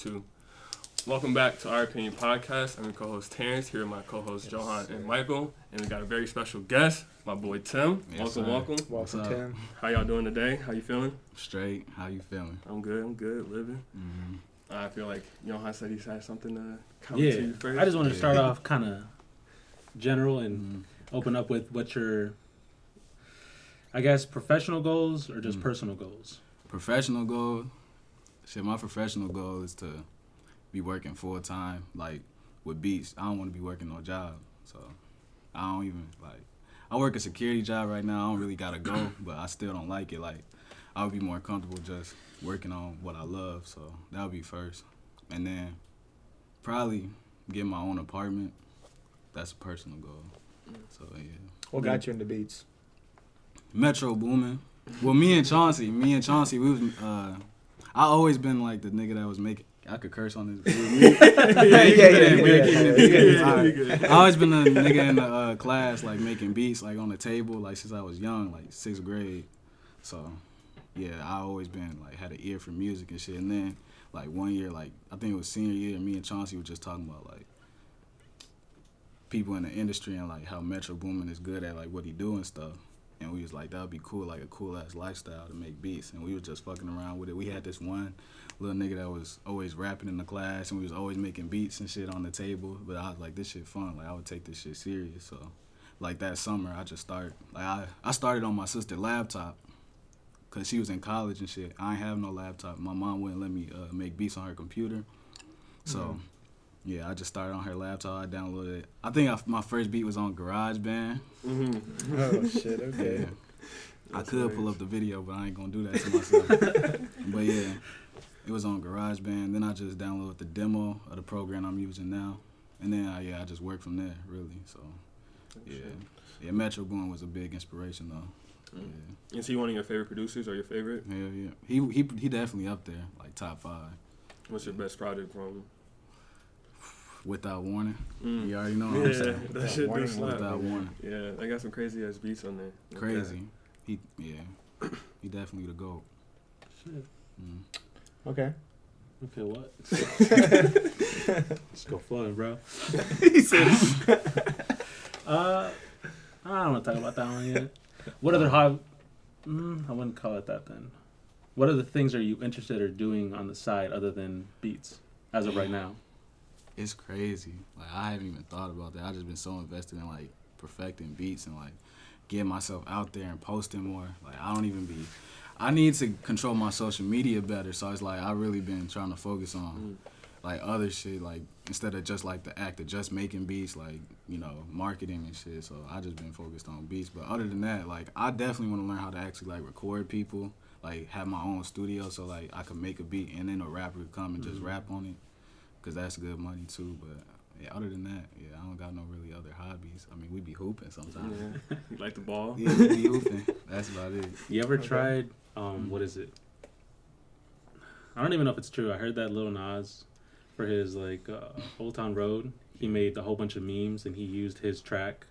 Untitled.22 IG. Welcome back to Our Opinion Podcast. I'm your co-host Terence, here with my co-hosts Jhoan and Michael. And we got a very special guest, my boy Tim. Yes, welcome. Welcome, Tim. How y'all doing today? How you feeling? Straight. How you feeling? I'm good, living. Mm-hmm. I feel like Jhoan said he had something to comment to you first. I just wanted to start off kind of general and open up with what your, I guess, professional goals or just personal goals? Professional goal? My professional goal is to be working full time, like with beats. I don't want to be working no job, so I don't even I work a security job right now. I don't really gotta go, but I still don't like it. Like I would be more comfortable just working on what I love. So that would be first, and then probably get my own apartment. That's a personal goal. So yeah. What got you into beats? Metro booming. Well, me and Chauncey, we was. I always been like the nigga that was making. I could curse on this. I always been the nigga in the class like making beats like on the table like since I was young, like 6th grade. So yeah, I always been like had an ear for music and shit. And then like one year, like I think it was senior year, me and Chauncey were just talking about like people in the industry and like how Metro Boomin is good at like what he do and stuff. And we was like, that would be cool, like a cool-ass lifestyle to make beats. And we was just fucking around with it. We had this one little nigga that was always rapping in the class, and we was always making beats and shit on the table. But I was like, this shit fun. Like, I would take this shit serious. So, like, that summer, I just started. Like, I started on my sister's laptop because she was in college and shit. I ain't have no laptop. My mom wouldn't let me make beats on her computer. So... yeah, I just started on her laptop. I downloaded it. I think my first beat was on GarageBand. Mm-hmm. Oh, shit, okay. Yeah. I could pull up the video, but I ain't going to do that to myself. But, yeah, it was on GarageBand. Then I just downloaded the demo of the program I'm using now. And then, I just worked from there, really. So, yeah. Yeah, Metro Boomin was a big inspiration, though. Yeah. Is he one of your favorite producers or your favorite? Hell, yeah. He definitely up there, like top 5. What's your best project from him? Without Warning. You already know what I'm saying. That shit do slap. Without Warning. Yeah, they got some crazy ass beats on there. Crazy. He definitely the GOAT. Shit. Okay, what? Let's go flooding, bro. He said, I don't want to talk about that one yet. What other hobby? I wouldn't call it that then. What other things are you interested in doing on the side other than beats as of right now? it's crazy. Like I haven't even thought about that. I just been so invested in like perfecting beats and like getting myself out there and posting more. Like I need to control my social media better. So it's like I really been trying to focus on like other shit, like instead of just like the act of just making beats, like, you know, marketing and shit. So I just been focused on beats. But other than that, like I definitely want to learn how to actually like record people, like have my own studio so like I could make a beat and then a rapper could come and just rap on it, because that's good money too. But yeah, other than that, yeah, I don't got no really other hobbies. I mean, we be hooping sometimes. Yeah. You like the ball? Yeah, we be hooping. That's about it. You ever tried, what is it? I don't even know if it's true. I heard that Lil Nas, for his like Old Town Road, he made a whole bunch of memes and he used his track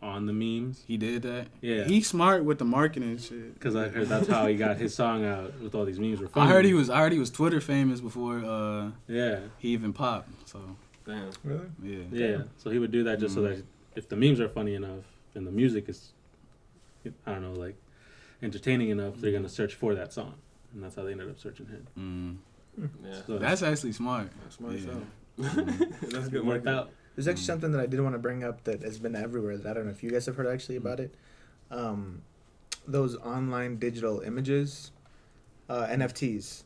on the memes. He did that? Yeah. He's smart with the marketing and shit. Because I heard that's how he got his song out with all these memes. Were funny. I heard he was Twitter famous before he even popped. So Damn. Really? Yeah. Yeah. So he would do that just so that if the memes are funny enough and the music is, I don't know, like entertaining enough, they're gonna search for that song, and that's how they ended up searching him. Yeah. So that's actually smart. That's smart Yeah. That's good. worked out. There's actually something that I did want to bring up that has been everywhere that I don't know if you guys have heard actually about it. Those online digital images, NFTs.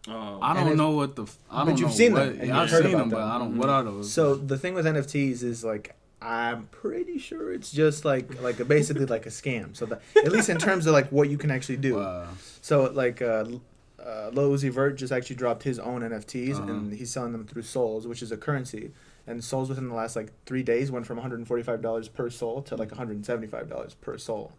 I don't know what the. I don't But you've know seen what, them, and Yeah, I've you've heard seen about them, but them. I don't. What are those? So the thing with NFTs is like I'm pretty sure it's just like basically like a scam. So at least in terms of like what you can actually do. So like Lil Uzi Vert just actually dropped his own NFTs and he's selling them through Souls, which is a currency. And Souls within the last like 3 days went from $145 per soul to like $175 per soul.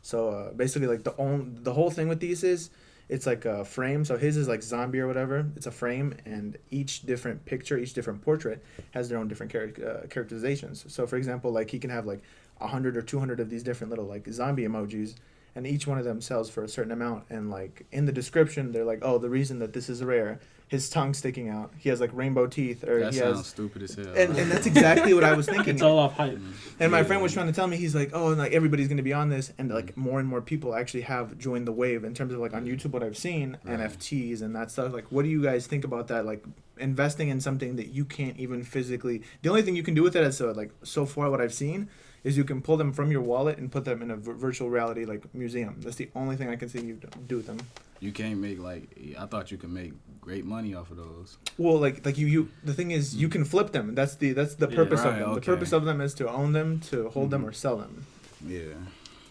So basically like the whole thing with these is it's like a frame. So his is like zombie or whatever. It's a frame, and each different picture, each different portrait has their own different characterizations. So for example, like he can have like 100 or 200 of these different little like zombie emojis, and each one of them sells for a certain amount. And like in the description, they're like, oh, the reason that this is rare his tongue sticking out. He has like rainbow teeth, or That he sounds has. stupid as hell. And that's exactly what I was thinking. It's all off hype. And my friend was trying to tell me, he's like, oh, and like everybody's gonna be on this, and like more and more people actually have joined the wave in terms of like on YouTube. What I've seen, NFTs and that stuff. Like, what do you guys think about that? Like investing in something that you can't even physically. The only thing you can do with it, as like so far what I've seen, is you can pull them from your wallet and put them in a virtual reality like museum. That's the only thing I can see you do with them. You can't make I thought you could make great money off of those. Well, like you the thing is you can flip them. That's the purpose of them. The purpose of them is to own them, to hold them, or sell them. Yeah.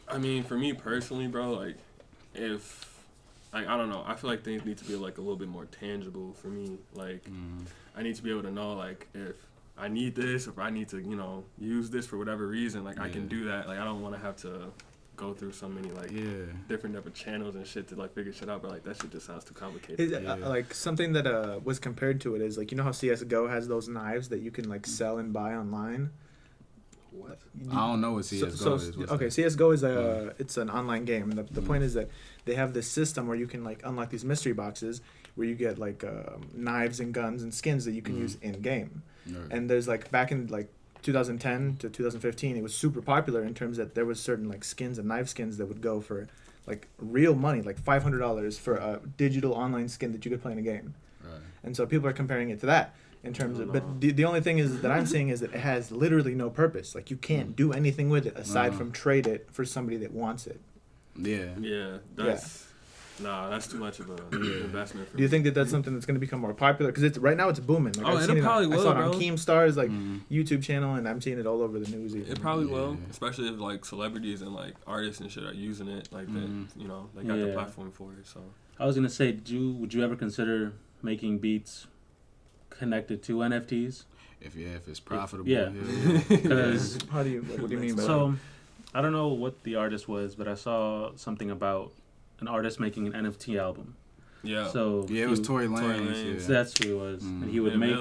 I mean, for me personally, bro, like if I don't know, I feel like things need to be like a little bit more tangible for me. Like I need to be able to know like if I need this, or if I need to, use this for whatever reason, like I can do that. Like I don't want to have to go through so many like different channels and shit to like figure shit out, but like that shit just sounds too complicated. Like something that was compared to it is like, you know how CS:GO has those knives that you can like sell and buy online. What? I don't know what CS:GO is. Okay, CS:GO is it's an online game. The point is that they have this system where you can like unlock these mystery boxes where you get like knives and guns and skins that you can use in game. Right. And there's like back in like 2010 to 2015, it was super popular in terms that there was certain like skins and knife skins that would go for like real money, like $500 for a digital online skin that you could play in a game. Right. And so people are comparing it to that in terms of, but the only thing is that I'm seeing is that it has literally no purpose. Like you can't do anything with it aside from trade it for somebody that wants it. Yeah. Yeah. That's too much of an investment. Do you think that that's something that's going to become more popular? Because right now it's booming. Like it probably will. I saw it on Keemstar's YouTube channel, and I'm seeing it all over the news. It probably will, especially if like celebrities and like artists and shit are using it. Like they got the platform for it. So I was gonna say, would you ever consider making beats connected to NFTs? If it's profitable. Yeah. Because what do you mean by that? So I don't know what the artist was, but I saw something about an artist making an NFT album. Yeah. So it was Tory Lanez. Yeah. So that's who it was, and he would make.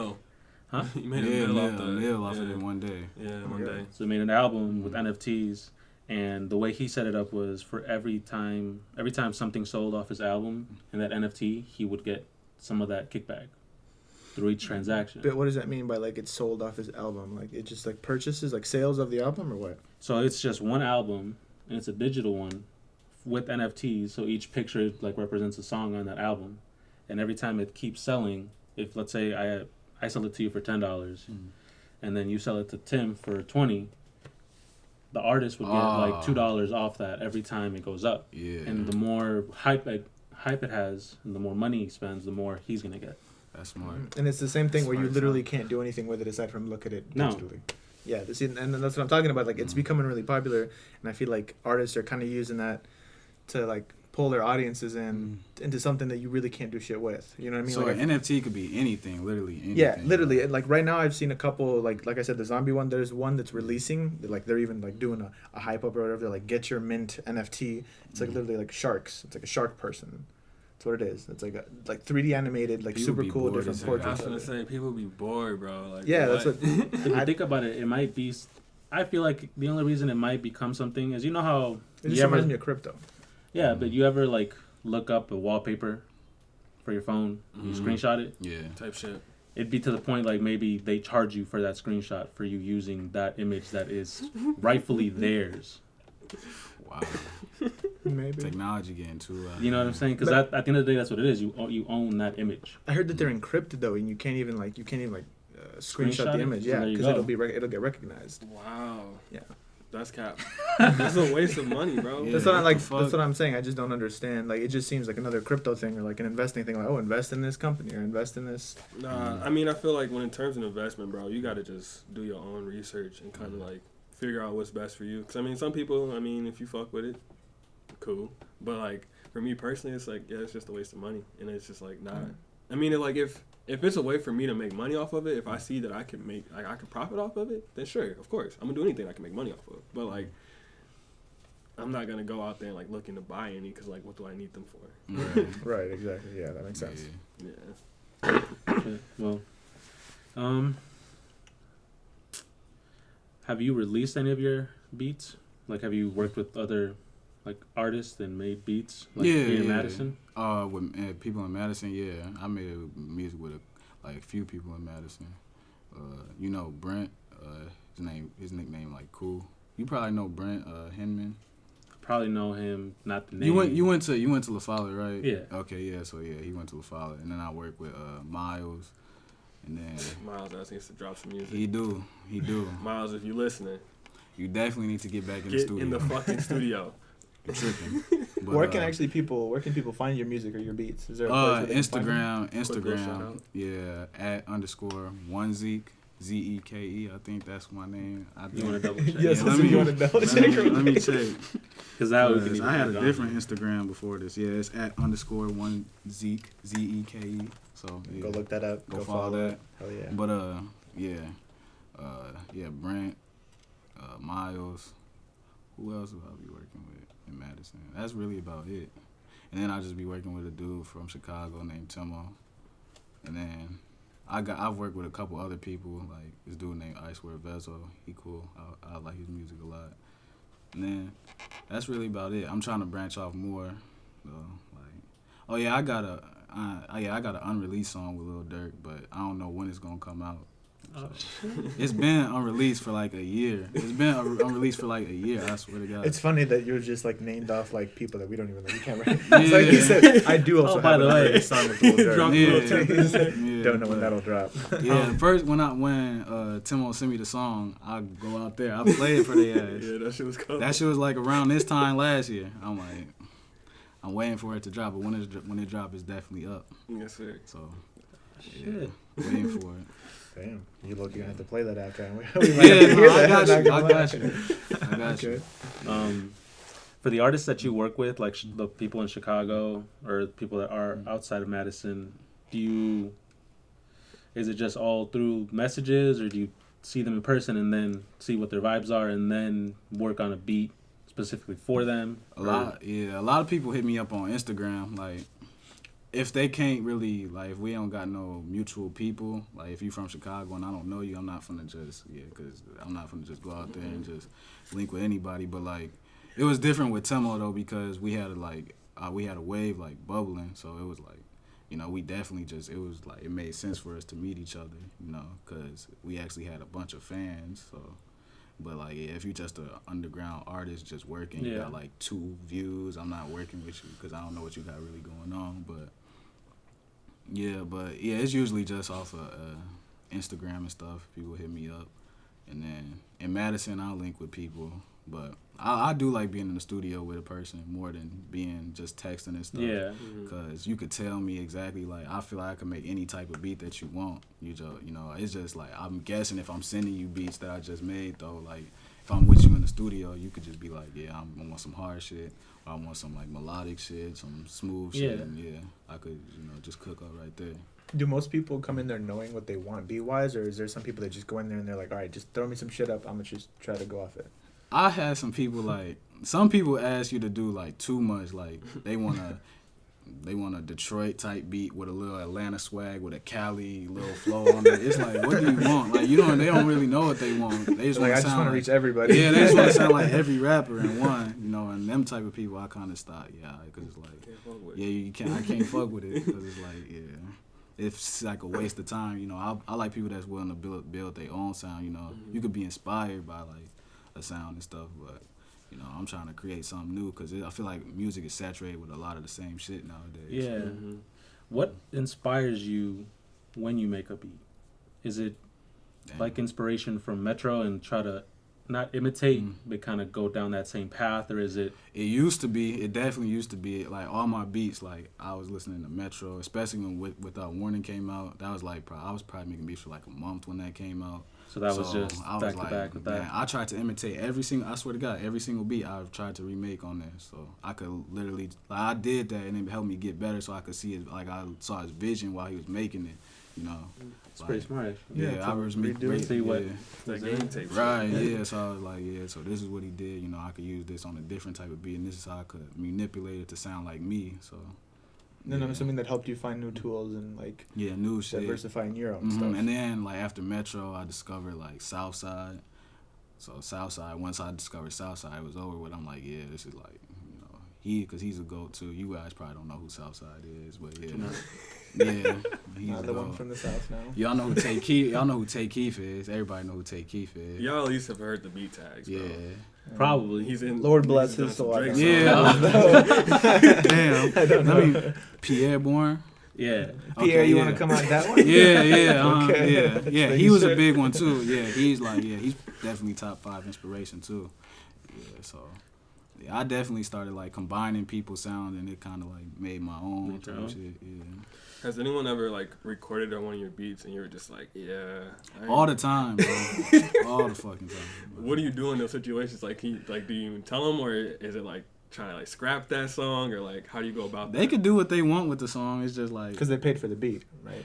Huh? He made a mill off of it one day. Yeah, one day. So he made an album with NFTs, and the way he set it up was for every time something sold off his album and that NFT, he would get some of that kickback through each transaction. But what does that mean by like it sold off his album? Like it just like purchases, like sales of the album, or what? So it's just one album, and it's a digital one with NFTs. So each picture like represents a song on that album, and every time it keeps selling, if let's say I sell it to you for $10, and then you sell it to Tim for $20, the artist would get like $2 off that every time it goes up. Yeah. And the more hype it has, and the more money he spends, the more he's gonna get. That's smart. And it's the same thing where you literally can't do anything with it aside from look at it digitally. No. Yeah, and that's what I'm talking about. Like it's becoming really popular, and I feel like artists are kind of using that to like pull their audiences into something that you really can't do shit with. You know what I mean? So like an NFT could be anything, literally anything. Yeah, literally. And like right now I've seen a couple, like I said, the zombie one, there's one that's releasing, like they're even like doing a hype up or whatever. They're like, get your mint NFT. It's like literally like sharks. It's like a shark person. That's what it is. It's like 3D animated, like people super cool, different portraits. I was gonna say, people be bored, bro. Like, yeah, that's what. If you think about it, it might be. I feel like the only reason it might become something is, you know how it just reminds me of crypto. Yeah, but you ever like look up a wallpaper for your phone, you screenshot it? Yeah. Type shit. It'd be to the point like maybe they charge you for that screenshot for you using that image that is rightfully theirs. Wow. Maybe. Technology getting too... you know what I'm saying? Because at the end of the day, that's what it is. You own that image. I heard that they're encrypted though, and you can't even screenshot the image. Yeah, because it'll get recognized. Wow. Yeah. That's cap. That's a waste of money, bro. Yeah, that's what I'm saying. I just don't understand. Like, it just seems like another crypto thing or like an investing thing. Like, invest in this company or invest in this. Nah, I mean, I feel like when in terms of investment, bro, you gotta just do your own research and kind of like figure out what's best for you. Because I mean, some people, if you fuck with it, cool. But like for me personally, it's like it's just a waste of money, and it's just like not. I mean, if it's a way for me to make money off of it, if I see that I can profit off of it, then sure, of course, I'm gonna do anything I can make money off of. But like, I'm not gonna go out there and like looking to buy any because like, what do I need them for? Right, exactly. Yeah, that makes sense. Yeah. Okay, well, have you released any of your beats? Like, have you worked with other like artists and made beats? Like here in Madison? With people in Madison, yeah. I made music with a few people in Madison. You know Brent, his nickname like Cool. You probably know Brent Hinman. Probably know him, not the name. You went to La Follette, right? Yeah. Okay, yeah. So yeah, he went to La Follette, and then I worked with Miles, and then Miles needs to drop some music. He do. Miles, if you listening, you definitely need to get back in the studio. Get in the fucking studio. I'm tripping. But, where can people find your music or your beats? Is there a place where Instagram, yeah, @_1Zeke. Zeke. I think that's my name. You want to double check? Yes, you want to double check? Let me check. Because I had a different Instagram before this. Yeah, it's @_1Zeke. Zeke. So yeah. Go look that up. Go follow that. Hell yeah. But Brent, Miles. Who else will I be working with in Madison? That's really about it. And then I'll just be working with a dude from Chicago named Timo. And then I've worked with a couple other people, like this dude named Icewear Vezo. He cool. I like his music a lot. And then that's really about it. I'm trying to branch off more. I got an unreleased song with Lil Durk, but I don't know when it's gonna come out. So, it's been unreleased for like a year. I swear to God. It's funny that you're just like named off like people that we don't even know. You can't remember. It's like you said, I do also have a song with Lil Durk. Don't know when that'll drop. Yeah, first when Timo sent me the song, I go out there. I play it for their ass. Yeah, that shit was cool. That shit was like around this time last year. I'm like, I'm waiting for it to drop, but when it drops, it's definitely up. Yes, sir. So, yeah, waiting for it. Damn, you're gonna have to play that after. I got you. For the artists that you work with, like the people in Chicago or people that are outside of Madison, is it just all through messages, or do you see them in person and then see what their vibes are and then work on a beat specifically for them? A lot of people hit me up on Instagram, like, if they can't really, like, if we don't got no mutual people, like, if you from Chicago and I don't know you, I'm not finna just go out there and just link with anybody. But, like, it was different with Timo, though, because we had a wave, like, bubbling. So it was, like, you know, we definitely it made sense for us to meet each other, you know, because we actually had a bunch of fans. So, but, like, yeah, if you just an underground artist just working, you got, like, 2 views, I'm not working with you because I don't know what you got really going on. But it's usually just off of Instagram and stuff. People hit me up. And then in Madison, I'll link with people. But I do like being in the studio with a person more than being just texting and stuff. Yeah. Because you could tell me exactly, like, I feel like I can make any type of beat that you want. You know, it's just like, I'm guessing if I'm sending you beats that I just made, though, like, if I'm with you in the studio, you could just be like, yeah, I want some hard shit. Or I want some, like, melodic shit, some smooth shit. And, I could, just cook up right there. Do most people come in there knowing what they want beat-wise, or is there some people that just go in there and they're like, all right, just throw me some shit up, I'm going to just try to go off it? I had some people, like, some people ask you to do, like, too much. Like, they want a Detroit type beat with a little Atlanta swag with a Cali little flow on it. It's like, what do you want? Like, they don't really know what they want. They just like, I just want to reach everybody. Yeah, they just want to sound like every rapper in one, and them type of people I kind of stop, because it's like, I can't fuck with it, because it's like, it's like a waste of time, I like people that's willing to build their own sound, You could be inspired by, like, a sound and stuff, but I'm trying to create something new because I feel like music is saturated with a lot of the same shit nowadays. Yeah. What inspires you when you make a beat? Is it like inspiration from Metro and try to not imitate, but kind of go down that same path, or is it? It definitely used to be. Like, all my beats, like, I was listening to Metro, especially when Without Warning came out. That was like, I was probably making beats for like a month when that came out. So that was just back to back with that. I tried to imitate I swear to God, every single beat I've tried to remake on there. So I could literally, like, I did that and it helped me get better so I could see it, like, I saw his vision while he was making it, It's pretty smart. Yeah, I was see what the game tape. Right, yeah. So I was like, so this is what he did. I could use this on a different type of beat, and this is how I could manipulate it to sound like me. So. And I'm assuming that helped you find new tools and, like, new shit, diversifying your own stuff. And then, like, after Metro, I discovered, like, Southside. So Southside, once I discovered Southside, it was over with. I'm like, this is like, because he's a GOAT too. You guys probably don't know who Southside is, but yeah. Yeah, he's Not the one from the South now. Y'all know who Tay Keith. Y'all know who Tay Keith is. Everybody know who Tay Keith is. Y'all at least have heard the beat tags, bro. Yeah. Probably. He's in. Lord bless he's his done some soul. Drake Yeah. Damn. I don't know. I mean, Pierre Bourne. Yeah. Pierre, you want to come on that one? Yeah. Okay. Yeah. He was a big one too. Yeah. He's definitely top 5 inspiration too. Yeah. So. Yeah, I definitely started like combining people's sound, and it kind of like made my own type of shit. Yeah. Has anyone ever like recorded on one of your beats and you were just like, yeah? All the time, bro. All the fucking time. Bro. What do you do in those situations? Like, do you even tell them, or is it like trying to like scrap that song, or like how do you go about that? They could do what they want with the song. It's just like because they paid for the beat, right?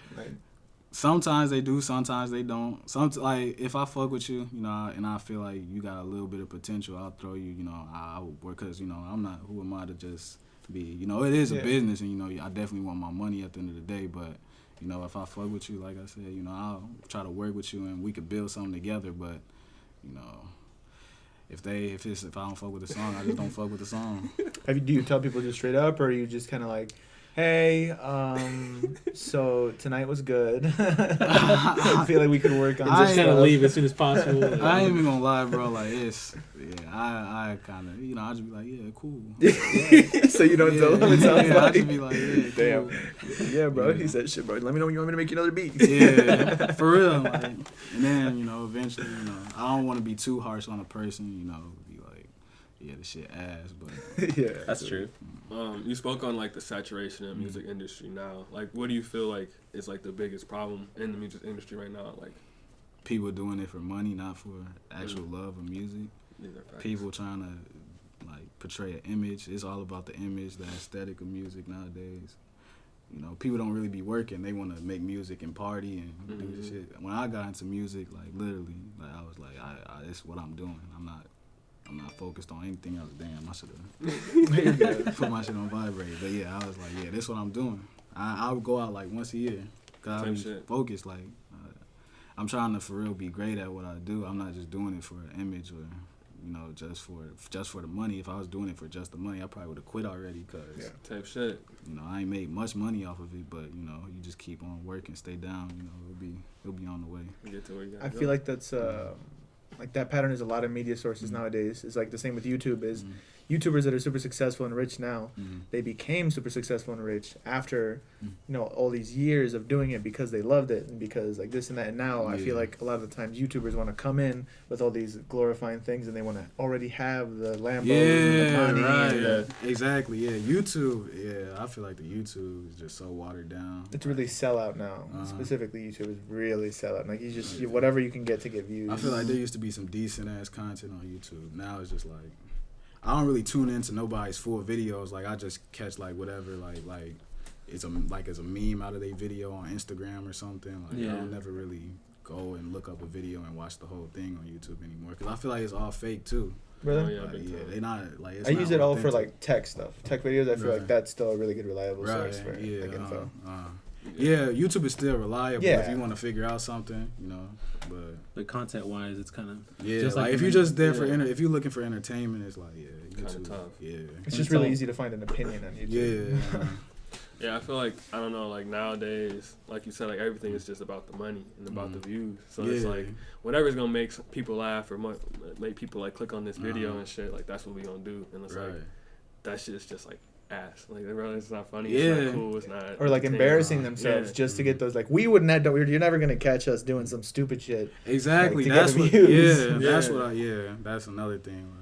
Sometimes they do, sometimes they don't. Like if I fuck with you, you know, and I feel like you got a little bit of potential, I'll throw you. You know, I would work because you know I'm not. Who am I to just be? You know, it is a business, and you know I definitely want my money at the end of the day. But you know, if I fuck with you, like I said, you know, I'll try to work with you, and we could build something together. But you know, if I don't fuck with the song, I just don't fuck with the song. Do you tell people just straight up, or are you just kind of like, hey, so tonight was good. I feel like we could work on just kind of leave as soon as possible. I ain't even gonna lie, bro. Like I kind of, you know, I just be like, yeah, cool. So you don't tell them. It sounds like. I just be like, yeah, damn. Cool. Yeah, bro. Yeah. He said, shit, bro. Let me know when you want me to make you another beat. Yeah, for real. Like, and then you know, eventually, you know, I don't want to be too harsh on a person. You know, be like, yeah, the shit ass, but yeah, that's true. You spoke on like the saturation of the music industry now. Like, what do you feel like is like the biggest problem in the music industry right now? Like, people doing it for money, not for actual love of music. People trying to like portray an image. It's all about the image, the aesthetic of music nowadays. You know, people don't really be working. They want to make music and party and do this shit. When I got into music, like literally, like I was like, this is what I'm doing. I'm not focused on anything else. Damn, I should have put my shit on vibrate. But yeah, I was like, yeah, this is what I'm doing. I would go out like once a year. Cause I was focused. Like, I'm trying to for real be great at what I do. I'm not just doing it for an image or, you know, just for the money. If I was doing it for just the money, I probably would have quit already. Cause type shit. You know, I ain't made much money off of it, but you know, you just keep on working, stay down. You know, it'll be on the way. Get to where you I feel like that's like that pattern is a lot of media sources nowadays. It's like the same with YouTube. Is YouTubers that are super successful and rich now, they became super successful and rich after, you know, all these years of doing it because they loved it and because like this and that. And now I feel like a lot of the times YouTubers want to come in with all these glorifying things and they want to already have the Lambos and the money. Right. And exactly. Yeah. YouTube. Yeah. I feel like the YouTube is just so watered down. It's really sellout now. Specifically, YouTube is really sellout. Like you just whatever you can get to get views. I feel like there used to be some decent ass content on YouTube. Now it's just like I don't really tune into nobody's full videos. Like I just catch like whatever like it's a meme out of their video on Instagram or something. Like I don't never really go and look up a video and watch the whole thing on YouTube anymore because I feel like it's all fake too. Really? They not like. It's I not use it all for authentic. like tech stuff, tech videos. I feel like that's still a really good reliable source for like info. Yeah, YouTube is still reliable Yeah. if you want to figure out something, you know. But content wise, it's kind of just like if you're just there for if you're looking for entertainment, it's like kind of YouTube. tough. Yeah, it's just really easy to find an opinion on YouTube. Yeah. Yeah, I feel like I don't know, like nowadays, like you said, like everything is just about the money and about the views. So it's like whatever's gonna make people laugh or make people like click on this video and shit, like that's what we gonna do. And it's like that shit's just like ass. Like bro, it's not funny. It's not cool. It's not. Or like embarrassing themselves just to get those. Like we would not. You're never gonna catch us doing some stupid shit. Exactly. Like, that's what. views. That's what. That's another thing.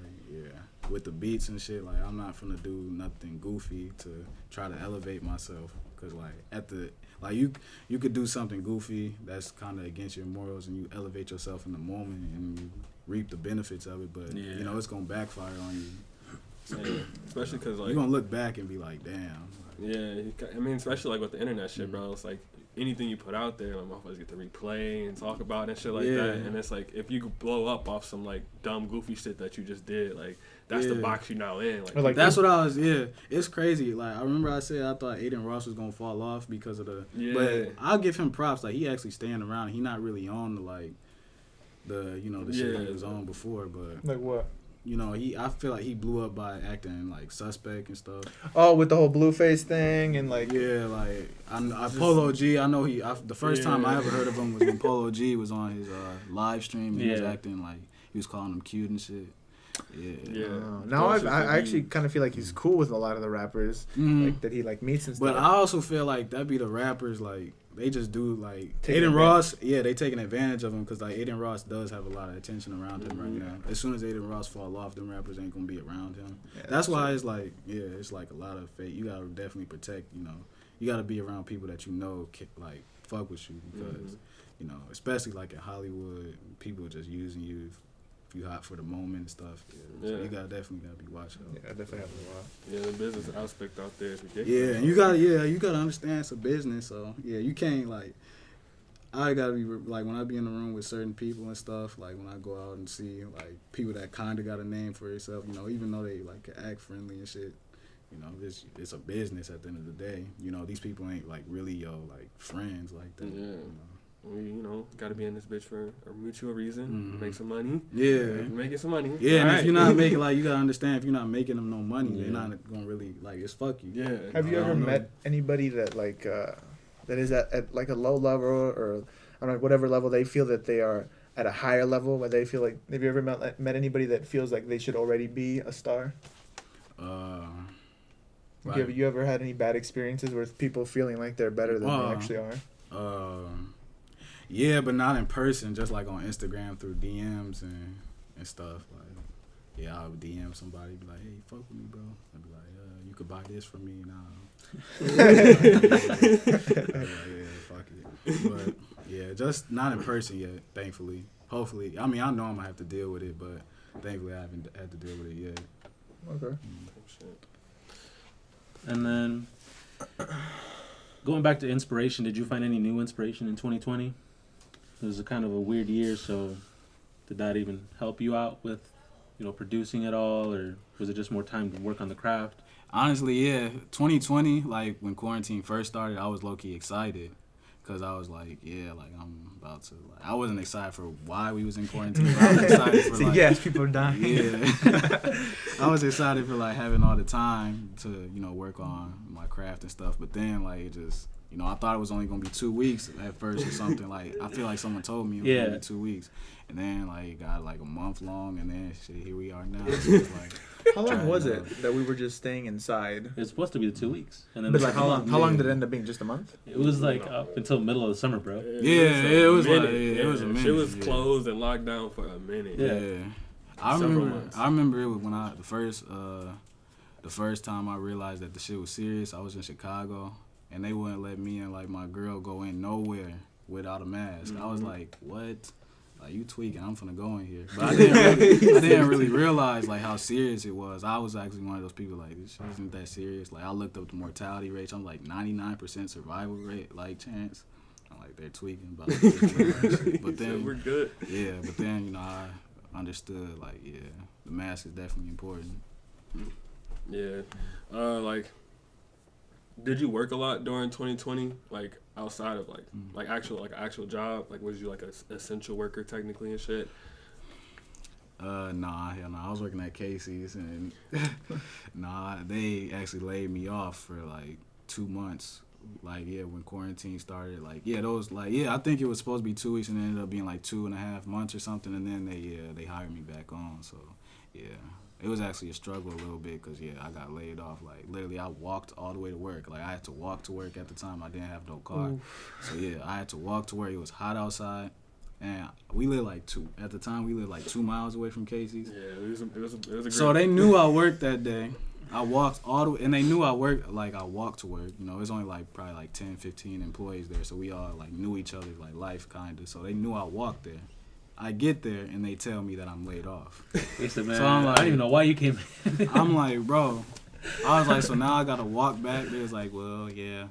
With the beats and shit, like I'm not finna do nothing goofy to try to elevate myself, cause like you could do something goofy that's kind of against your morals, and you elevate yourself in the moment and you reap the benefits of it, but you know it's gonna backfire on you. So, especially cause like you're gonna look back and be like, damn. I mean, especially like with the internet shit, bro. It's like anything you put out there, like motherfuckers get to replay and talk about it and shit like that. And it's like if you blow up off some like dumb goofy shit that you just did, like that's the box you now in. Like that's what I was. Yeah, it's crazy. Like I remember I said I thought Aiden Ross was gonna fall off because of the. But I'll give him props. Like he actually staying around. He not really on the like the shit he was on before. But like what? you know, I feel like he blew up by acting like suspect and stuff. Oh, with the whole Blueface thing and like. Yeah, like I Polo G. I know the first time I ever heard of him was when Polo G was on his live stream. And he was acting like he was calling him cute and shit. Yeah. Now I actually kind of feel like he's cool with a lot of the rappers, like that he like meets and stuff. But I also feel like that be the rappers like they just do like Taking Aiden Ross. Yeah, they taking advantage of him because like Aiden Ross does have a lot of attention around him right now. As soon as Aiden Ross fall off, them rappers ain't gonna be around him. Yeah, that's why it's like it's like a lot of fake. You gotta definitely protect. You know, you gotta be around people that you know like fuck with you because you know, especially like in Hollywood, people are just using you. If you hot for the moment and stuff, so you definitely gotta be watching. Yeah, I definitely have to watch. Yeah, the business aspect out there is ridiculous. Yeah, and you gotta understand it's a business. So you can't like. I gotta be like when I be in the room with certain people and stuff. Like when I go out and see like people that kind of got a name for themselves, you know, even though they like act friendly and shit. You know, it's a business at the end of the day. You know, these people ain't like really like friends like that. Yeah. You know? We, you know, got to be in this bitch for a mutual reason. Make some money. Yeah. Making some money. Yeah, and if you're not making, like, you got to understand, if you're not making them no money, they're not going to really, like, it's fuck you. Yeah. Have you ever met anybody that, like, that is at, like, a low level or, I don't know, whatever level they feel that they are at a higher level where they feel like, have you ever met anybody that feels like they should already be a star? Have you ever had any bad experiences with people feeling like they're better than they actually are? Yeah, but not in person, just like on Instagram through DMs and stuff. Like, I would DM somebody, be like, hey, fuck with me, bro. I'd be like, you could buy this from me now. Fuck it. But, just not in person yet, thankfully. Hopefully. I mean, I know I'm going to have to deal with it, but thankfully I haven't had to deal with it yet. Okay. And then, going back to inspiration, did you find any new inspiration in 2020? It was a kind of a weird year, so did that even help you out with, you know, producing it all, or was it just more time to work on the craft? Honestly, 2020, like when quarantine first started, I was low-key excited because I was like, I'm about to. Like, I wasn't excited for why we was in quarantine. But I was excited for like, yes, people are dying. Yeah, I was excited for like having all the time to, you know, work on my craft and stuff. But then like it just. You know, I thought it was only going to be 2 weeks at first or something. Like, I feel like someone told me it was going to be 2 weeks. And then, like, it got, like, a month long. And then, shit, here we are now. So it's like, how long was it that we were just staying inside? It was supposed to be the 2 weeks. And then but, like, how long did it end up being? Just a month? It was, like, up until middle of the summer, bro. It was a minute. It was closed and locked down for a minute. Yeah. I remember it was when the first time I realized that the shit was serious. I was in Chicago. And they wouldn't let me and, like, my girl go in nowhere without a mask. I was like, what? Like, you tweaking. I'm finna go in here. But I didn't really realize, like, how serious it was. I was actually one of those people, like, this shit isn't that serious. Like, I looked up the mortality rates. I'm like, 99% survival rate, like, chance. I'm like, they're tweaking. But then, we're good. Yeah, but then, you know, I understood, like, the mask is definitely important. Yeah. Did you work a lot during 2020? Like outside of like actual job? Like was you like an essential worker technically and shit? Nah, hell no. I was working at Casey's and they actually laid me off for like 2 months. Like when quarantine started, I think it was supposed to be 2 weeks and it ended up being like 2.5 months or something, and then they hired me back on. So it was actually a struggle a little bit because, I got laid off. Like, literally, I walked all the way to work. Like, I had to walk to work at the time. I didn't have no car. Oof. So, I had to walk to work. It was hot outside. And we lived like 2 miles away from Casey's. Yeah, it was a great. So, they knew I worked that day. I walked all the way, and they knew I worked, like, I walked to work. You know, there's only, like, probably, like, 10, 15 employees there. So, we all, like, knew each other's, like, life, kind of. So, they knew I walked there. I get there and they tell me that I'm laid off. So I'm like, I don't even know why you came in. I'm like, bro. I was like, so now I gotta walk back. They was like, well, yeah.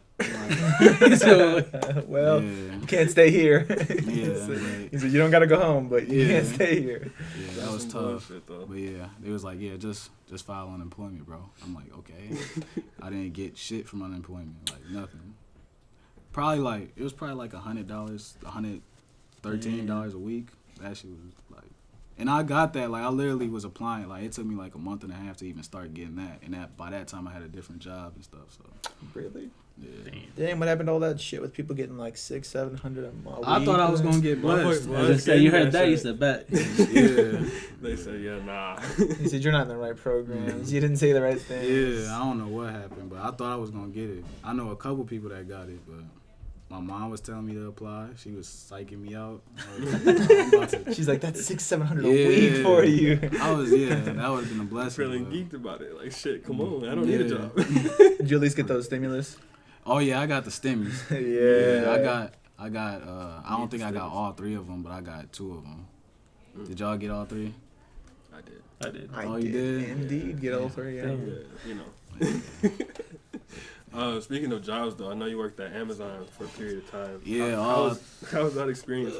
Can't stay here. Yeah. He said, you don't gotta go home, but you can't stay here. Yeah, that was tough. But they was like, just file unemployment, bro. I'm like, okay. I didn't get shit from unemployment, like nothing. It was probably like $100, $113 a week. That shit was like, And I got that. Like, I literally was applying. Like, it took me like a month and a half to even start getting that. And by that time, I had a different job and stuff. So Really? yeah. Dang, what happened to all that shit with people getting like $600-700 a month? I thought I was gonna get blessed. I was just say, you heard that, you said bet. Yeah. They said, yeah, nah. You said you're not in the right programs. You didn't say the right things. Yeah, I don't know what happened, but I thought I was gonna get it. I know a couple people that got it, but my mom was telling me to apply. She was psyching me out. She's like, that's $600-700 a week for you. That would have been a blessing. Feeling geeked about it. Like, shit, come on. I don't need a job. Did you at least get those stimulus? Oh yeah, I got the stimmies. Yeah. I got. I don't think I got all 3 of them, but I got 2 of them. Did y'all get all 3? I did. Oh, you did? Indeed, get all 3. Yeah. You know. Speaking of jobs, though, I know you worked at Amazon for a period of time. Yeah. How was that experience?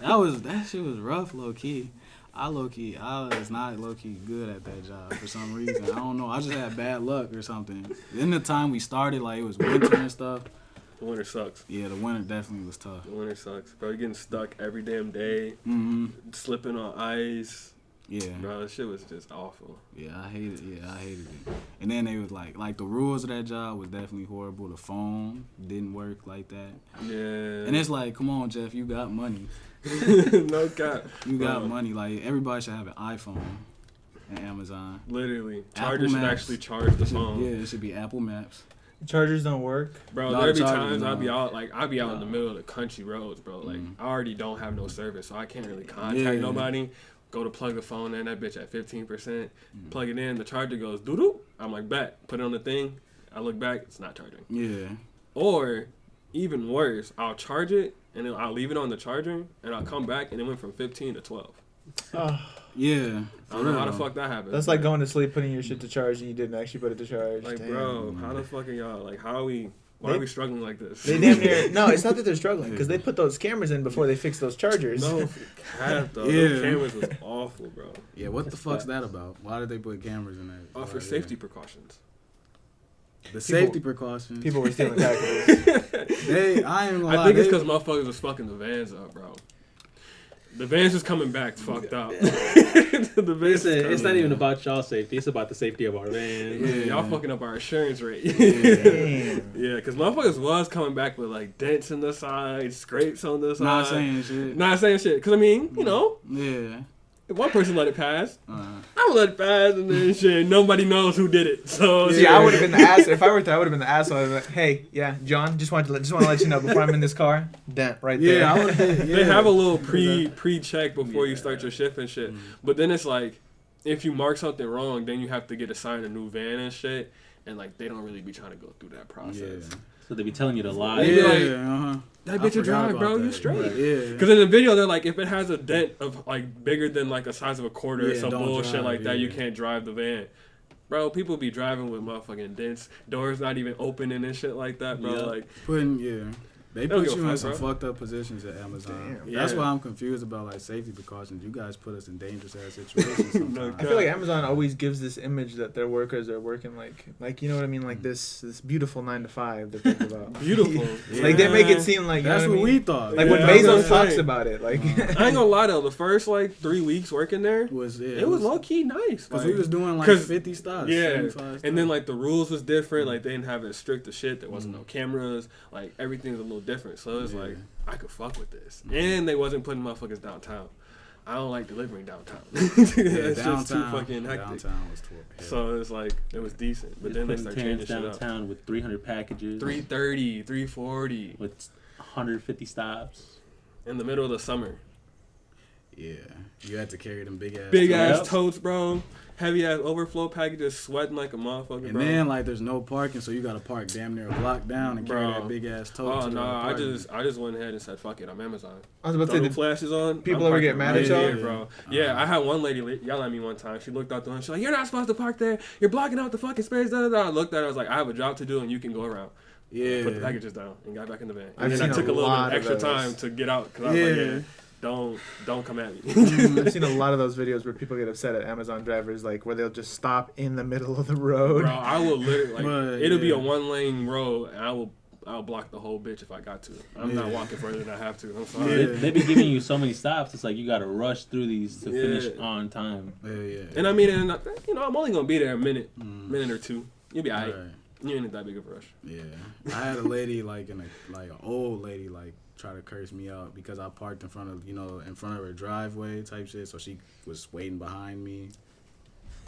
That shit was rough, low key. I was not low key good at that job for some reason. I don't know. I just had bad luck or something. In the time we started, like, it was winter and stuff. The winter sucks. Yeah, the winter definitely was tough. The winter sucks, bro. You're getting stuck every damn day, slipping on ice. Yeah. Bro, that shit was just awful. Yeah, I hated it. And then they was like the rules of that job was definitely horrible. The phone didn't work like that. Yeah. And it's like, come on, Jeff, you got money. No cap. You got money. Like, everybody should have an iPhone at Amazon. Literally. Apple Chargers should Maps. actually charge the phone. Yeah, it should be Apple Maps. Chargers don't work. Bro, No, there'd be Chargers, times no. I'd be out in the middle of the country roads, bro. Like, I already don't have no service, so I can't really contact nobody. Go to plug the phone in, that bitch at 15%. Plug it in, the charger goes doo-doo. I'm like, bet. Put it on the thing. I look back, it's not charging. Yeah. Or, even worse, I'll charge it, and then I'll leave it on the charger, and I'll come back, and it went from 15 to 12. Yeah. I don't know how the fuck that happened. That's like going to sleep, putting your shit to charge, and you didn't actually put it to charge. Like, Damn. bro, how the fuck are y'all, like, why are we struggling like this? They damn near. No, it's not that they're struggling, because they put those cameras in before they fix those chargers. No, cap, though. Yeah. Those cameras was awful, bro. Yeah, what the fuck's that about? Why did they put cameras in there? For safety precautions. The safety precautions. People were stealing packages. I ain't gonna lie. I think it's because motherfuckers was fucking the vans up, bro. The vans was coming back fucked up. The vans It's not even about y'all safety. It's about the safety of our vans. Yeah, y'all fucking up our insurance rate. Damn. Yeah, because motherfuckers was coming back with like dents in the side, scrapes on the side. Not saying shit. Not saying shit. Because I mean, you know, Yeah. if one person let it pass, I'm gonna let it pass, and then shit, nobody knows who did it. So See, I would have been the ass if I were to. I would have been the asshole. I'd be like, hey, yeah, John, just want to let you know before I'm in this car, dent right there. Yeah, I would have. They have a little pre-check before you start your shift and shit. But then it's like, if you mark something wrong, then you have to get assigned a new van and shit. And like, they don't really be trying to go through that process. Yeah. So they be telling you to lie. Yeah. That bitch will drive, bro. You straight. Right. Yeah. Because in the video, they're like, if it has a dent of like bigger than like a size of a quarter or some don't bullshit drive, like that, you can't drive the van. Bro, people be driving with motherfucking dents, doors not even opening and shit like that, bro. Yeah. Like, They don't put give a you in fuck, some bro. fucked up positions at Amazon. Damn. That's Yeah. why I'm confused about like safety precautions. You guys put us in dangerous ass situations sometimes. I feel like Amazon always gives this image that their workers are working like you know what I mean, like this beautiful 9 to 5 that think about. beautiful. Like they make it seem like you That's know what what I mean? we thought. Like Yeah, when that's what Bezos I'm talks saying. about it, like I ain't gonna lie though, the first like 3 weeks working there, it was low key nice. Because Like, we was doing like 'cause- 50 stops. yeah, 75 stops. and then like the rules was different. Like they didn't have as strict as shit. There wasn't no cameras. Like everything's a little different. So it's like I could fuck with this. And they wasn't putting motherfuckers downtown. I don't like delivering downtown. It's just too fucking hectic. Downtown was torp. So it's like it was decent, but then they start changing shit up. downtown with 300 packages. 330, 340 with 150 stops. in the middle of the summer. Yeah, you had to carry them big ass. Big totes. ass totes, bro. Heavy ass overflow packages, sweating like a motherfucker, And bro. then like there's no parking, so you gotta park damn near a block down and carry Bro. that big ass tote. Oh to the no, I apartment. just went ahead and said fuck it, I'm Amazon. I was about to Throw say, the flashes on. people I'm ever get parking mad at right y'all? here, bro? Yeah, I had one lady yell at me one time. She looked out the window. She's like, "You're not supposed to park there. You're blocking out the fucking space." Da, da, da. I looked at her. I was like, "I have a job to do, and you can go around." Yeah. Put the packages down and got back in the van. I've And then I seen took a a little lot bit of extra those. time to get out because I was like, Yeah. don't come at me. I've seen a lot of those videos where people get upset at Amazon drivers, like where they'll just stop in the middle of the road. Bro, I will literally But, it'll be yeah. a 1-lane road, and I'll block the whole bitch if I got to. I'm not walking further than I have to. I'm sorry. They be giving you so many stops. It's like you got to rush through these to finish on time. And I mean, I'm only gonna be there a minute or two. You'll be alright. You ain't in that big of a rush. Yeah, I had a lady an old lady try to curse me out because I parked in front of her driveway type shit. So she was waiting behind me.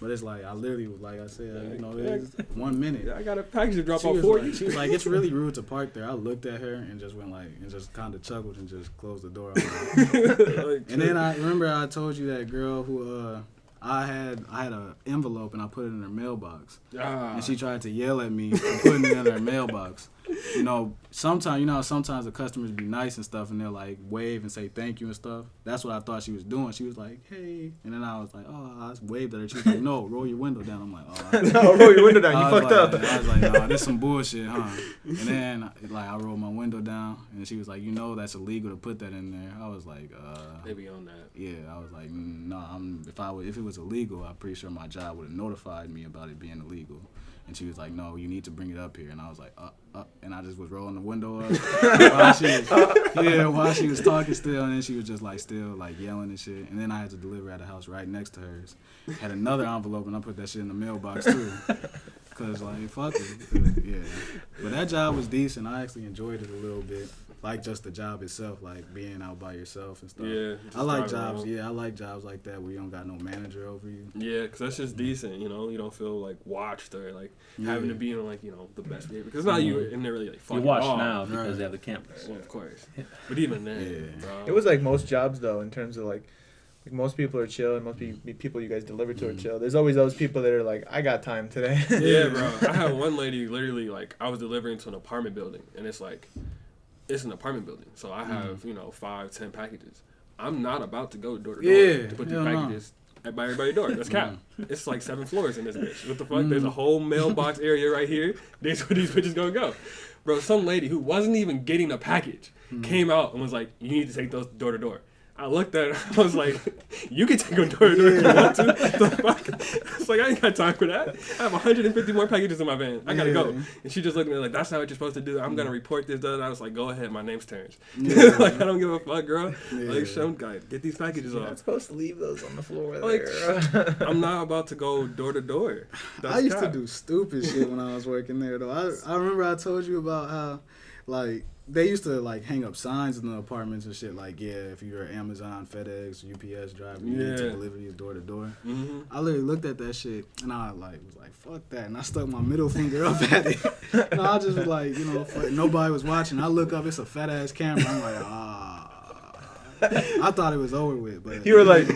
But it's like I literally, like I said, it's 1 minute. I got a package to drop off for you. She was like, it's really rude to park there. I looked at her and just went and just kind of chuckled and just closed the door. And then I remember I told you that girl who I had an envelope and I put it in her mailbox. And she tried to yell at me for putting it in her mailbox. Sometimes the customers be nice and stuff and they'll wave and say thank you and stuff. That's what I thought she was doing. She was like, hey. And then I was like, oh, I waved at her. She was like, no, roll your window down. I'm like, oh. No, roll your window down. You fucked up. I was like, nah, this some bullshit, huh? And then I rolled my window down and she was like, that's illegal to put that in there. I was like, they be on that. Yeah, I was like, no, if it was illegal, I'm pretty sure my job would have notified me about it being illegal. And she was like, no, you need to bring it up here. And I was like, and I just was rolling the window up while she was talking still. And then she was just still yelling and shit. And then I had to deliver at a house right next to hers. Had another envelope and I put that shit in the mailbox too. Cause fuck it. Yeah. But that job was decent. I actually enjoyed it a little bit. Just the job itself, being out by yourself and stuff. Yeah. I like jobs. Yeah, I like jobs like that where you don't got no manager over you. Yeah, because that's just decent. You don't feel watched or having to be in the best behavior. Because not you in there really fucking. You watch now because they have the cameras. Well, of course. But even then, bro. It was most jobs though, in terms of most people are chill and most people you guys deliver to are chill. There's always those people that are I got time today. Yeah, bro. I had one lady literally I was delivering to an apartment building and it's an apartment building, so I have 5-10 packages. I'm not about to go door to door to put these packages by everybody's door. That's cap. It's 7 floors in this bitch. What the fuck? There's a whole mailbox area right here. That's where these bitches gonna go. Bro, some lady who wasn't even getting a package came out and was like, "You need to take those door to door." I looked at her. I was like, "You can take them door to door if you want to." The fuck? It's I ain't got time for that. I have 150 more packages in my van. I gotta go. And she just looked at me "That's not what you're supposed to do. I'm gonna report this." I was like, "Go ahead. My name's Terence." I don't give a fuck, girl. Some guy, get these packages off. You're not supposed to leave those on the floor there. I'm not about to go door to door. I used to do stupid shit when I was working there though. I remember I told you about how they used to hang up signs in the apartments and shit if you're an Amazon, FedEx, UPS driver, you need to deliver these door to door. I literally looked at that shit and I was like, fuck that, and I stuck my middle finger up at it. And I just was fuck, nobody was watching. I look up, it's a fat ass camera. I'm I thought it was over with, but you were like,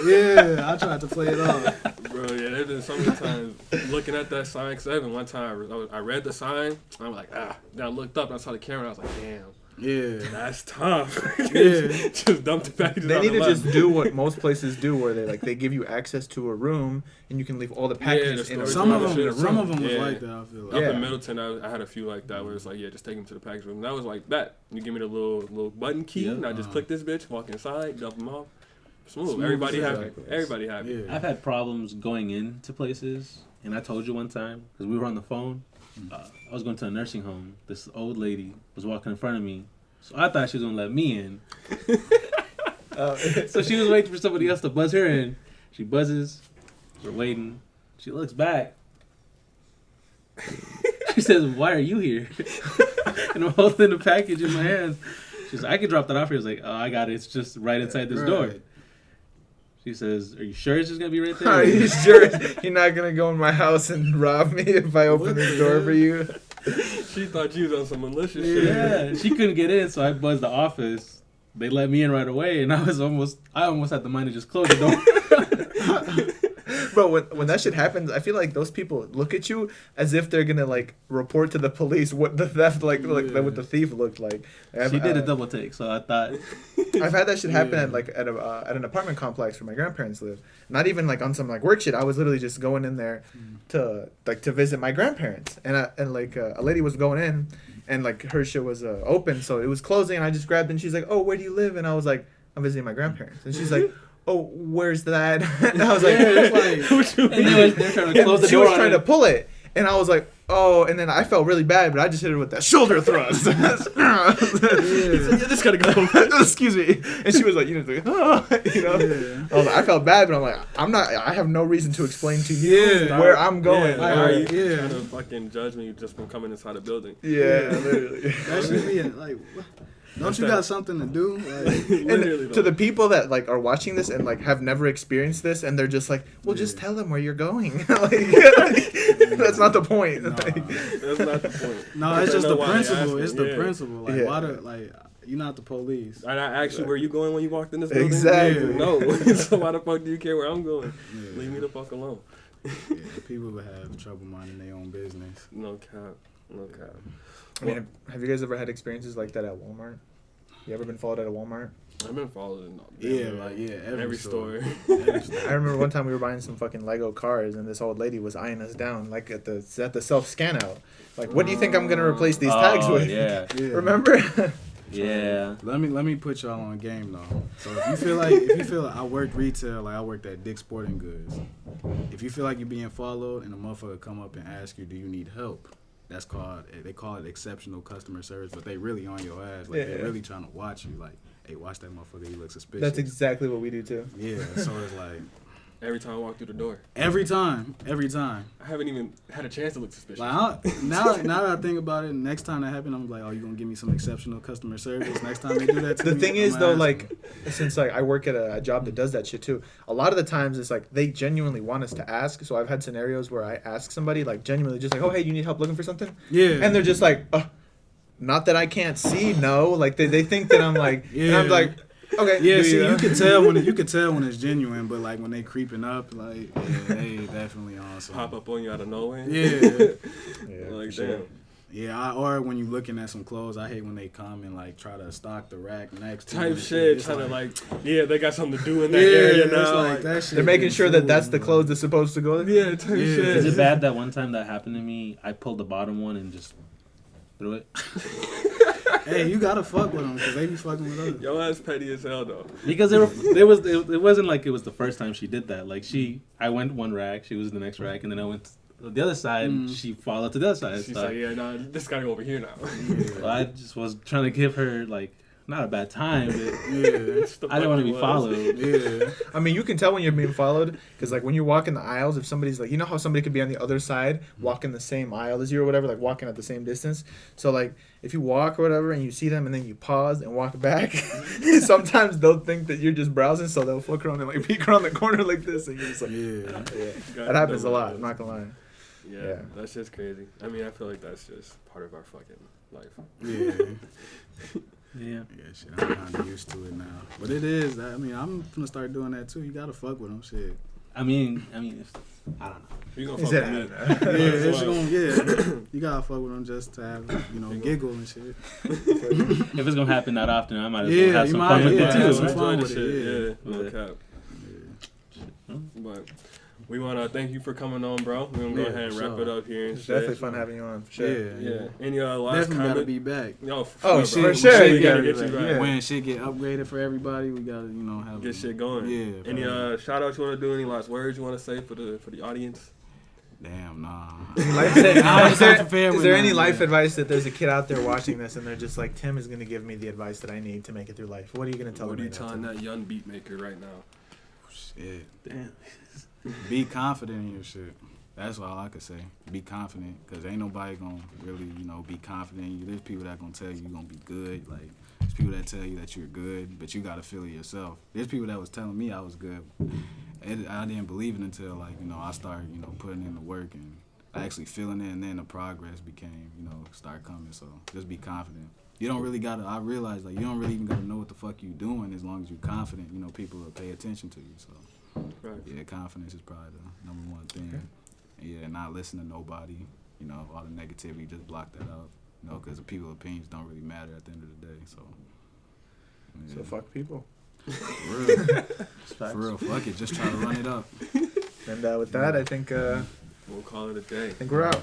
yeah, I tried to play it off. Bro, yeah, there's been so many times looking at that sign. Because even one time I read the sign, I'm like, Then I looked up and I saw the camera. And I was like, damn. Yeah, that's tough. Yeah, just dump the packages. They need to just do what most places do, where they give you access to a room and you can leave all the packages in a room. Some of them was like that. I feel like. Up in Middleton, I had a few like that where it's just take them to the package room. And that was like that. You give me the little button key, and I just click this bitch, walk inside, dump them off. Smooth. Everybody happy. Everybody happy. Yeah. I've had problems going into places, and I told you one time because we were on the phone. I was going to a nursing home. This old lady was walking in front of me, so I thought she was gonna let me in. So she was waiting for somebody else to buzz her in. She buzzes. We're waiting. She looks back. She says, "Why are you here?" And I'm holding the package in my hands. She's like, "I can drop that off here." I was like, "Oh, I got it. It's just right inside this door." She says, "Are you sure it's just going to be right there?" Are you sure you're not going to go in my house and rob me if I open this door for you? She thought you was on some malicious shit. Yeah, she couldn't get in, so I buzzed the office. They let me in right away, and I almost had the mind to just close the door. Bro, when that shit happens, I feel like those people look at you as if they're gonna report to the police what the theft what the thief looked like. She did a double take, so I thought. I've had that shit happen at an apartment complex where my grandparents live. Not even on some work shit. I was literally just going in there to visit my grandparents, and a lady was going in, and her shit was open, so it was closing, and I just grabbed it, and she's like, "Oh, where do you live?" And I was like, "I'm visiting my grandparents," and she's like, "Oh, where's that?" And I was like, and they're trying to close the door. She was trying to pull it, and I was like, oh, and then I felt really bad, but I just hit her with that shoulder thrust. He said, you just gotta go. Excuse me. And she was like, you know, I felt bad, but I'm like, I have no reason to explain to you where I'm going. Why are you trying to fucking judge me just from coming inside the building? Yeah, literally. That should be like, don't you got something to do? Like, and to the people that like are watching this and like have never experienced this, and they're just like, well, just tell them where you're going. That's not the point. That's not the point. No, it's just the principle. It's the principle. Like, why do you're not the police. And I asked you where you going when you walked in this building. Exactly. No. So why the fuck do you care where I'm going? Leave me the fuck alone. People would have trouble minding their own business. No cap. I mean, have you guys ever had experiences like that at Walmart? You ever been followed at a Walmart? I've been followed in every store. I remember one time we were buying some fucking Lego cars, and this old lady was eyeing us down, like at the self scan out. Like, what do you think I'm gonna replace these tags with? Yeah. Remember? Yeah. Let me put y'all on game though. So if you feel like I worked retail, like I worked at Dick's Sporting Goods. If you feel like you're being followed and a motherfucker come up and ask you, do you need help? They call it exceptional customer service, but they really on your ass. Like they're really trying to watch you. Like, hey, watch that motherfucker. He looks suspicious. That's exactly what we do too. Yeah. So it's like Every time I walk through the door. Every time. I haven't even had a chance to look suspicious. Like, now that I think about it, next time that happens, I'm like, oh, you gonna give me some exceptional customer service next time they do that to me? The thing is, though, like, since like I work at a job that does that shit too, a lot of the times it's like they genuinely want us to ask. So I've had scenarios where I ask somebody, like, genuinely just like, oh, hey, you need help looking for something? Yeah. And they're just like, not that I can't see, no. Like, they think that I'm like, and I'm like, okay. Yeah, see, you could tell when it's genuine, but like when they creeping up, like they definitely on some. Pop up on you out of nowhere. Yeah. Like damn. Yeah, or when you looking at some clothes, I hate when they come and like try to stock the rack next to type shit, trying to like, they got something to do in that area now. Like, that shit they're making sure that that's the clothes that's supposed to go there. Yeah, type shit. Is it bad that one time that happened to me, I pulled the bottom one and just threw it? Hey, you gotta fuck with them because they be fucking with us. Yo, ass petty as hell though. Because it wasn't like it was the first time she did that. Like I went one rack, she was the next rack, and then I went to the other side, and she followed to the other side. She's like, this gotta go over here now. Well, I just was trying to give her like not a bad time, but I didn't want to be followed. Yeah. I mean, you can tell when you're being followed because, like, when you walk in the aisles, if somebody's like, you know how somebody could be on the other side, walking the same aisle as you or whatever, like walking at the same distance. So, like, if you walk or whatever and you see them and then you pause and walk back, sometimes they'll think that you're just browsing, so they'll fuck around and like peek around the corner like this, and you're just like, that happens a lot. I'm not gonna lie. Yeah, that's just crazy. I mean, I feel like that's just part of our fucking life. Yeah. Yeah, shit, I'm kind of used to it now. But it is. I mean, I'm gonna start doing that too. You gotta fuck with them, shit. I mean, I don't know. You gonna fuck with me? You gotta fuck with them just to have, giggle and shit. If it's gonna happen that often, I might as well have some fun with it too. Some fun with it. No cap. But we want to thank you for coming on, bro. We're going to go ahead and wrap it up here. It's definitely fun having you on, for sure. Yeah. Any last comment? Gotta be back. Yo, for sure. We gotta get you back. When shit get upgraded for everybody, we gotta, have get shit going. Yeah. Any shout outs you want to do? Any last words you want to say for the audience? Damn, nah. Is there any life advice that there's a kid out there watching this and they're just like, Tim is going to give me the advice that I need to make it through life? What are you going to tell them? What are you telling that young beat maker right now? Shit. Damn. Be confident in your shit. That's all I could say. Be confident, because ain't nobody going to really, be confident in you. There's people that going to tell you you're going to be good. Like, there's people that tell you that you're good, but you got to feel it yourself. There's people that was telling me I was good. I didn't believe it until, I started, putting in the work and actually feeling it, and then the progress became, start coming. So just be confident. You don't really got to, I realized, you don't really even got to know what the fuck you doing as long as you're confident, people will pay attention to you. So, yeah, confidence is probably the number one thing. Okay. Yeah, not listen to nobody, all the negativity, just block that out, because the people's opinions don't really matter at the end of the day. So, yeah. So fuck people. For real, fuck it. Just try to run it up. And with that, I think we'll call it a day. I think we're out.